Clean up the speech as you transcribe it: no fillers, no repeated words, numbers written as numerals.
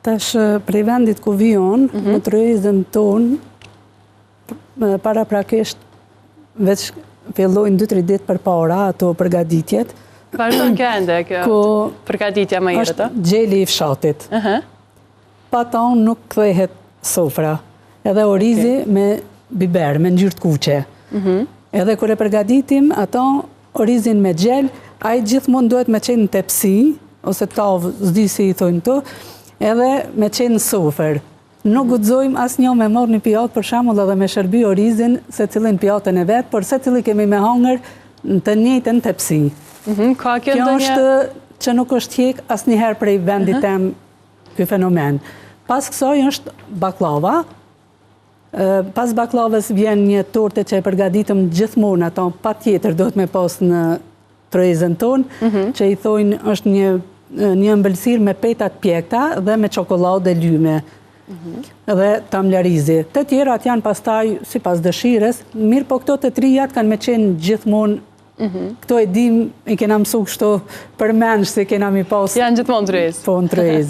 Tash prej vendit ku vion, në trojezën tonë, para prakisht veç fillojnë 2-3 ditë përpara ato përgatitjet. Vazhdon kënde kjo përgatitja më herët, është gjeli i fshatit. Pa ta unë nuk kthehet sofra. Edhe orizi me biber, me ngjyrë të kuqe. Edhe kur e përgatitim ato orizin me gjel, ai gjithmonë duhet me qenë në tepsi, ose tavë, s'di si i thojnë to, edhe me qenë në sofer. Nuk guxojmë asnjë me marrë një pijatë për shembull edhe me shërby orizin se cilin pijatën e vet, por se cili kemi me hangër në të njëjtën tepsi. Kjo është që nuk është hjek asnjëherë prej vendit tem ky fenomen. Pas kësaj është baklava. Pas baklavës vjen një torte që e përgatitëm gjithmonë, ato patjetër do të me pas në trojezën tonë, që i thojnë është një ëmbëlsirë me petat pjekta dhe me çokoladë lyme. Dhe tamlarizi. Të tjerat janë pastaj sipas dëshirës, mirë po këto të trijat kanë me qenë gjithmonë. Këto e dim, i kena mësu kështu për mensh se kena mi pas. Janë gjithmonë trojez. Po, në trojez.